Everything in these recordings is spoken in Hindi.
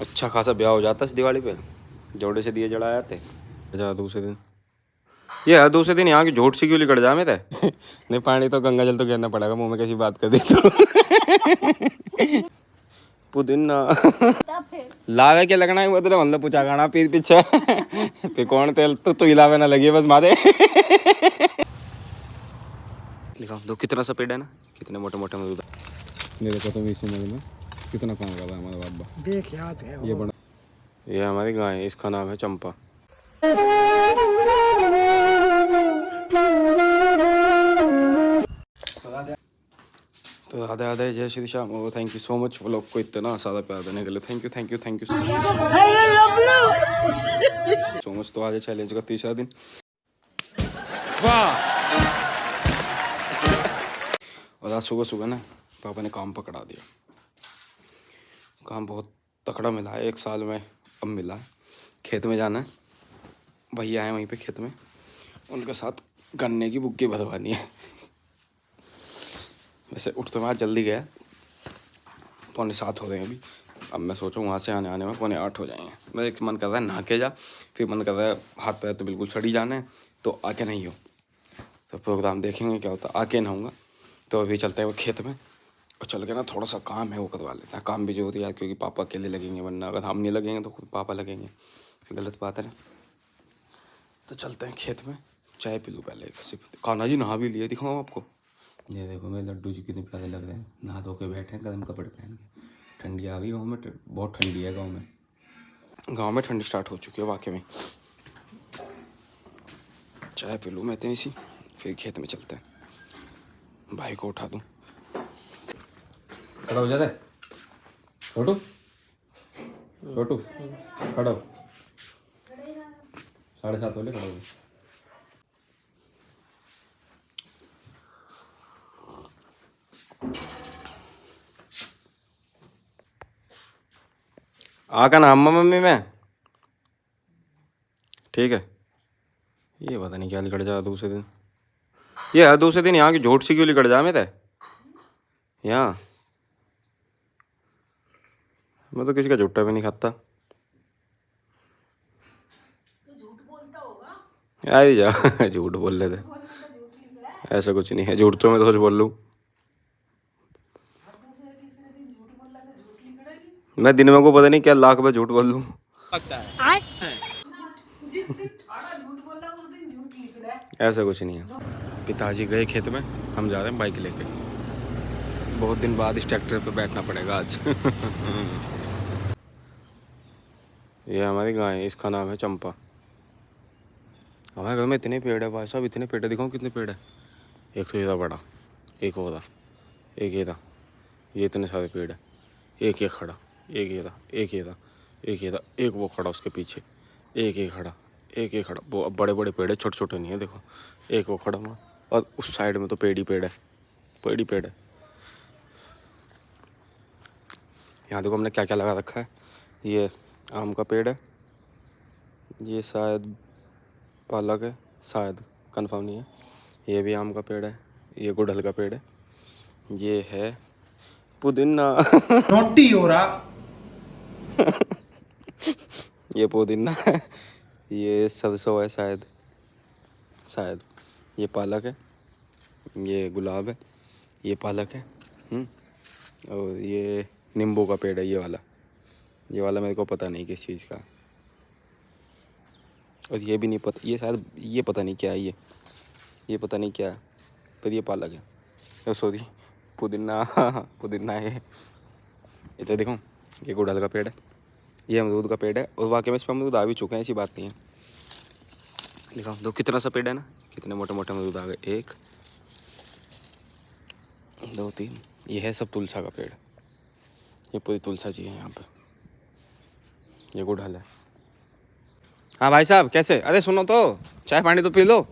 अच्छा खासा ब्याह हो जाता इस दिवाली पे, जोड़े से दिए जलाए जाते जा दूसरे दिन। ये है दूसरे दिन यहाँ की झूठ सी क्यों लिकड़ जा मेरे नहीं पानी तो गंगा जल तो गिरना पड़ेगा मुंह में, कैसी बात कर दी तो पुदीना लावे के लगना है मतलब मतलब पूछा गाना पीछे पे कौन तेल तो इलावे ना लगी बस मारे दिखाओ दो कितना सा पेड़ है ना, कितने मोटे मोटे मजदूर मेरे को तो इसी में कितना काम कर रहा है हमारा बाबा देख याद है ये बड़ा। ये हमारी गाय है, इसका नाम है चंपा। तो राधे राधे, जय श्री श्याम। ओ thank you so much vlog को इतना सारा प्यार देने के लिए, thank you thank you thank you so much. तो आज चैलेंज का तीसरा दिन। वाह। और आज सुबह सुबह ना पापा ने काम पकड़ा दिया, काम बहुत तकड़ा मिला है, 1 साल में अब मिला है। खेत में जाना है, भैया आए वहीं पे खेत में, उनके साथ गन्ने की बुक्की भरवानी है। वैसे उठ तो मैं आज जल्दी गया, 6:45 हो रहे हैं अभी। अब मैं सोचूं वहाँ से आने में 7:45 हो जाएंगे। मेरा एक मन कर रहा है नहा के जा, फिर मन कर रहा है हाथ पैर तो बिल्कुल सड़ी जाना है तो आके नहीं हो, तो प्रोग्राम देखेंगे क्या होता, आके नहाऊंगा। तो अभी चलते हैं वो खेत में, और चल के ना थोड़ा सा काम है वो करवा लेते हैं। काम भी जरूरी है क्योंकि पापा अकेले लगेंगे, वरना अगर हम नहीं लगेंगे तो खुद पापा लगेंगे, फिर गलत बात है ना। तो चलते हैं खेत में, चाय पी लूँ पहले। खाना जी नहा भी लिए, दिखाऊँ आपको। ये देखो मेरे लड्डू जी कितने प्यारे लग रहे हैं, नहा धो के बैठे हैं गर्म कपड़े पहन के। ठंडी आ गई गाँव में, बहुत ठंडी है गाँव में। गाँव में ठंडी स्टार्ट हो चुकी है वाकई में। चाय पी लूँ मैं इतनी सी, फिर खेत में चलते हैं। भाई को उठा दूँ, खड़ा हो जाता है छोटू, छोटू खड़ा हो, 7:30 वाले खड़ा हो। आका नाम मम्मी में ठीक है। ये पता नहीं क्या लिकड़ जा दूसरे दिन, ये है दूसरे दिन यहाँ की झूठ सी क्यों लिकड़ जा मेरे यहाँ। मैं तो किसी का झूठा भी नहीं खाता। आई जा झूठ बोल रहे थे, ऐसा कुछ नहीं है, झूठ तो मैं तो कुछ बोल लूँ। मैं दिन में को पता नहीं क्या लाख बार झूठ बोल लूँ। ऐसा कुछ नहीं है। पिताजी गए खेत में, हम जा रहे हैं बाइक लेके। बहुत दिन बाद इस ट्रैक्टर पे बैठना पड़ेगा आज ये हमारी गाय है, इसका नाम है चंपा। हमारे घर में इतने पेड़ है भाई साहब, इतने पेड़ है, दिखाओ कितने पेड़ है। एक तो इधर बड़ा, एक वो था, एक ये था, ये इतने सारे पेड़ है। एक ये खड़ा, एक ये था, एक ये था, एक ये था, एक वो खड़ा उसके पीछे, एक ये खड़ा, एक ये खड़ा। वो अब बड़े बड़े पेड़ है, छोटे छोटे नहीं है। देखो एक वो खड़ा हुआ, और उस साइड में तो पेड़ ही पेड़ है, पेड़ ही पेड़ है। यहाँ देखो हमने क्या क्या लगा रखा है। ये आम का पेड़ है, ये शायद पालक है, शायद कंफर्म नहीं है। ये भी आम का पेड़ है, ये गुड़हल का पेड़ है, ये है पुदीना नोटी हो रहा ये पुदीना है, ये सरसों है शायद, शायद ये पालक है, ये गुलाब है, ये पालक है। और ये नींबू का पेड़ है, ये वाला मेरे को पता नहीं किस चीज़ का। और ये भी नहीं पता, ये शायद ये पता नहीं क्या है, ये पता नहीं क्या है, पर ये पालक है। सॉरी पुदीना पुदीना है। इधर देखो ये गुड़हल का पेड़ है, ये अमरूद का पेड़ है, और वाकई में इस पर अमरूद आ भी चुके हैं, ऐसी बात नहीं है। दिखाओ दो कितना सा पेड़ है ना, कितने मोटे मोटे अमरूद आ गए। 1 2 3, ये है सब तुलसा का पेड़, ये पूरी तुलसा जी है यहाँ पे। ये गुड़हल है। हाँ भाई साहब कैसे, अरे सुनो तो, चाय पानी तो पी लो।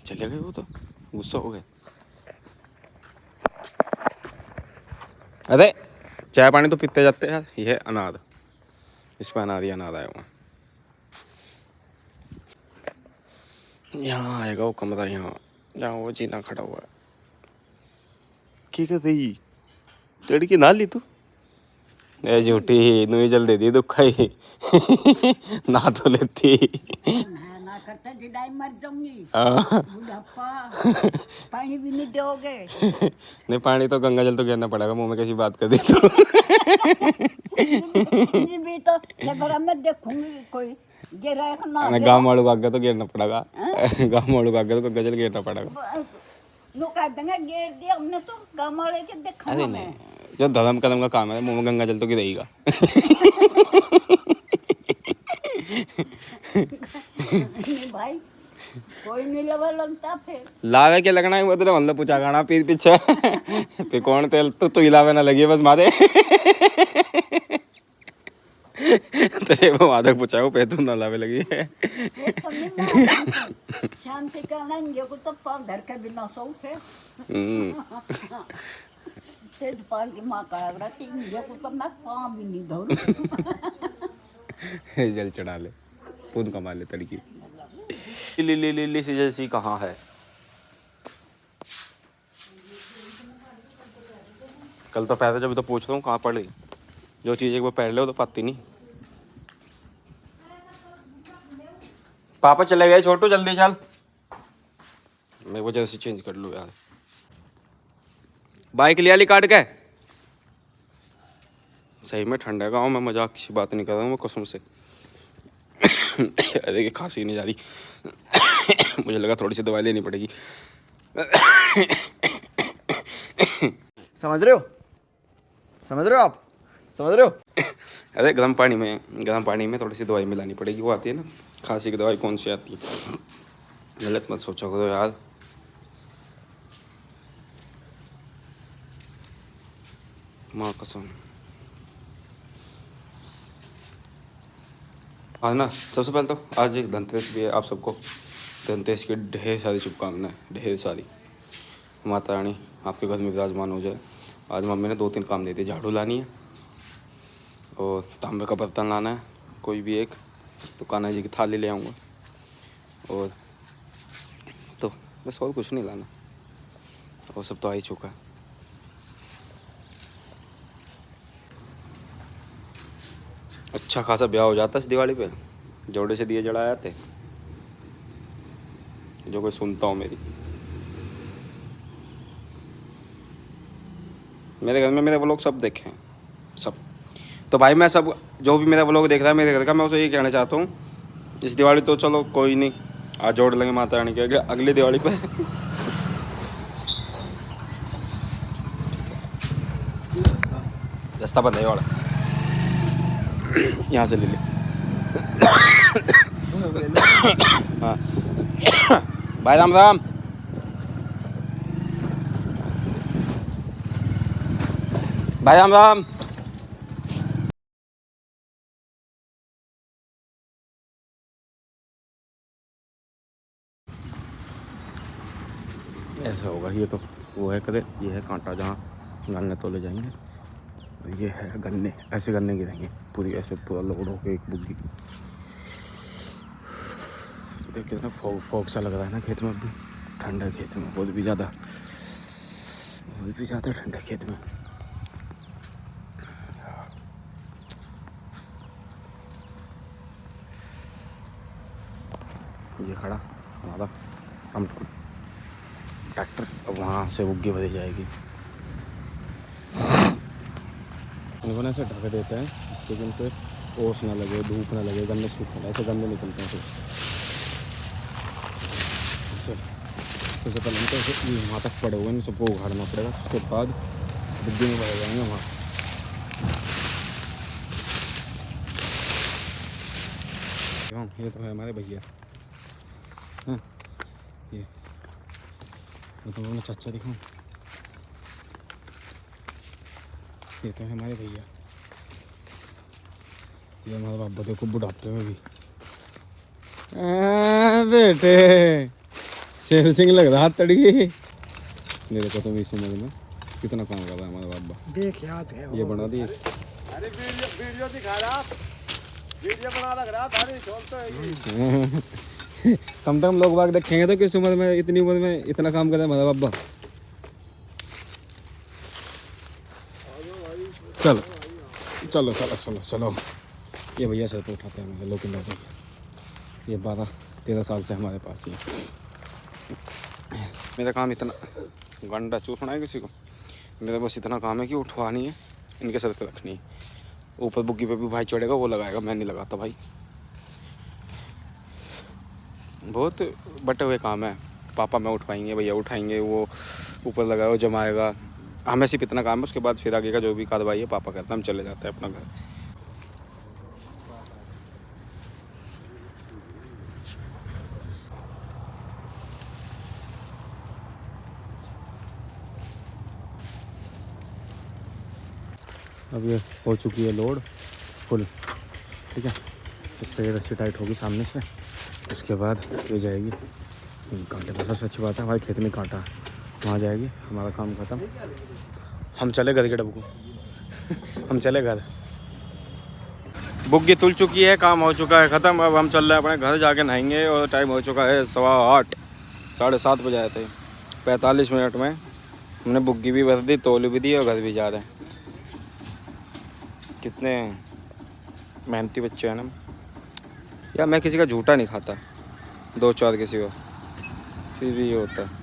चले गए वो तो, गुस्सा हो गए। अरे चाय पानी तो पीते जाते हैं यार। ये है अनार, इस पर अनार ही अनार आया हुआ। यहाँ आएगा वो कमरा, यहाँ जहाँ वो जीना खड़ा हुआ है। की कर रही तड़की ना ली तू, ए झूठी नुई जल दे दी दुख ही ना तो लेती ना करता जिदाई मर जाऊंगी हाँ। बुढ़ापा पानी भी नहीं दोगे नहीं पानी तो गंगा जल तो गिरना पड़ेगा मुंह में कैसी बात कर दी तो भी तो लेबर मैं देखूंगी कोई गिरा ना गाँव वालों को आगे तो गिरना पड़ेगा गाँव वालों को आगे तो गंगा जल गिरना पड़ेगा लोग कह देंगे गिर दिया हमने तो गाँव वाले के देखा अरे नहीं जो धर्म कदम का काम है मुंह में गंगा जल तो गिरेगा नहीं भाई कोई नहीं लगा लगता फिर लावे के लगना है वो तो मतलब पूछा गाना पीछे पे कौन तेल तो हिलावे ना लगी बस मारे तेरे वो माधक पूछा वो पे तू ना लावे लगी है शाम से कहना ये को तो पाँव धर के बिना सो थे तेज पाल की माँ का रहती ये को तो मैं पाँव भी नहीं धरू जल चढ़ा ले पुन कमा ले तड़की ली सी जैसी कहाँ है कल तो पैदल जब तो पूछ रहा हूँ कहाँ पड़ी जो चीज़ एक बार पहन ले वो तो पाती नहीं पापा चले गए छोटू जल्दी चल मैं वो जैसे चेंज कर लूँ यार बाइक लिया ली काट के सही में ठंडा है गाँव में मजाक की बात नहीं कर रहा हूँ मैं कसम से अरे कि खांसी नहीं जा रही मुझे लगा थोड़ी सी दवाई लेनी पड़ेगी समझ रहे हो आप समझ रहे हो अरे गर्म पानी में थोड़ी सी दवाई मिलानी पड़ेगी वो आती है ना खांसी की दवाई कौन सी आती है गलत मत सोचा करो यार माँ कसम आज ना सबसे पहले तो आज एक धनतेरस भी है आप सबको धनतेरस की ढेर सारी शुभकामनाएं ढेर सारी माता रानी आपके घर में विराजमान हो जाए आज मम्मी ने 2-3 काम दे दिए झाड़ू लानी है और तांबे का बर्तन लाना है कोई भी एक तो कान्हा जी की थाली ले आऊँगा और तो बस और कुछ नहीं लाना और सब तो आ ही चुका है अच्छा खासा ब्याह हो जाता इस दिवाली पे जोड़े से दिए जलाए जाते जो कोई सुनता हो मेरे घर में मेरे व्लॉग सब देखे हैं सब तो भाई मैं सब जो भी मेरा व्लॉग देख रहा है मेरे घर का मैं उसे ये कहना चाहता हूँ इस दिवाली तो चलो कोई नहीं आज जोड़ लेंगे माता रानी के अगली दिवाली पे रास्ता बंद है वाला यहाँ से ले ले हाँ भाई राम राम भाई राम राम ऐसा होगा ये तो वो है करे ये है कांटा जहाँ गन्ने तोले जाएंगे और ये है गन्ने ऐसे गन्ने गिरेंगे पूरी ऐसे पूरा लोड होके एक बुग्गी देखिए ना फॉग सा लग रहा है ना खेत में अभी ठंडा है खेत में बहुत भी ज़्यादा ठंडा है खेत में ये खड़ा हमारा हम ट्रैक्टर अब वहाँ से बुग्गी भरी जाएगी इनको ऐसे ढक देते हैं जिससे कि उनको ओस ना लगे धूप ना लगे गन्ने सूखते ऐसे गन्ने निकलते हैं सबसे पहले उनको ऐसे वहाँ तक पड़े हुए हैं सबको उखाड़ना पड़ेगा उसके बाद बुग्गी में भरे जाएंगे वहाँ ये तो है हमारे भैया हाँ ये तो मैंने चाचा दिखाऊँ ये तो है हमारे भैया ये हमारे बाबा देखो बुढ़ापे में भी बेटे शेर सिंह लग रहा तड़गी मेरे को तो भी समझ में कितना काम कर रहा है हमारा बाबा देख याद है ये बना दिए अरे वीडियो दिखा रहा वीडियो बना लग रहा था तो कम से कम लोग बाग देखेंगे तो किस उम्र में इतनी उम्र में इतना काम कर रहा है हमारा बाबा चलो चलो चलो चलो चलो। ये भैया सर पे उठाते हैं हमें, लेकिन ये 12-13 साल से हमारे पास ही है। मेरा काम इतना गंडा चूसना है किसी को, मेरा बस इतना काम है कि उठवानी है, इनके सर पे रखनी है। ऊपर बुग्गी पे भी भाई चढ़ेगा, वो लगाएगा, मैं नहीं लगाता भाई। बहुत बटे हुए काम है। पापा मैं उठवाएंगे, भैया उठाएंगे, वो ऊपर लगाएगा, जमाएगा, हमें सिर्फ इतना काम है। उसके बाद फिर आगे का जो भी कार्रवाई है पापा करते हैं, हम चले जाते हैं अपना घर। अब ये हो चुकी है लोड फुल, ठीक है। इस पर ये रस्सी टाइट होगी सामने से, उसके बाद ये जाएगी कांटे पर। सबसे अच्छी बात है हमारे खेत में कांटा है, वहाँ जाएगी, हमारा काम ख़त्म। हम चले घर के डब्बू हम चले घर। बुग्गी तुल चुकी है, काम हो चुका है ख़त्म। अब हम चल रहे हैं अपने घर, जाके नहाएंगे और टाइम हो चुका है 8:15, 7:30 बजे आए थे। 45 मिनट में हमने बुग्गी भी भर दी, तोल भी दी और घर भी जा रहे हैं। कितने मेहनती बच्चे हैं ना यार। मैं किसी का झूठा नहीं खाता, 2-4 किसी को, फिर भी ये होता है।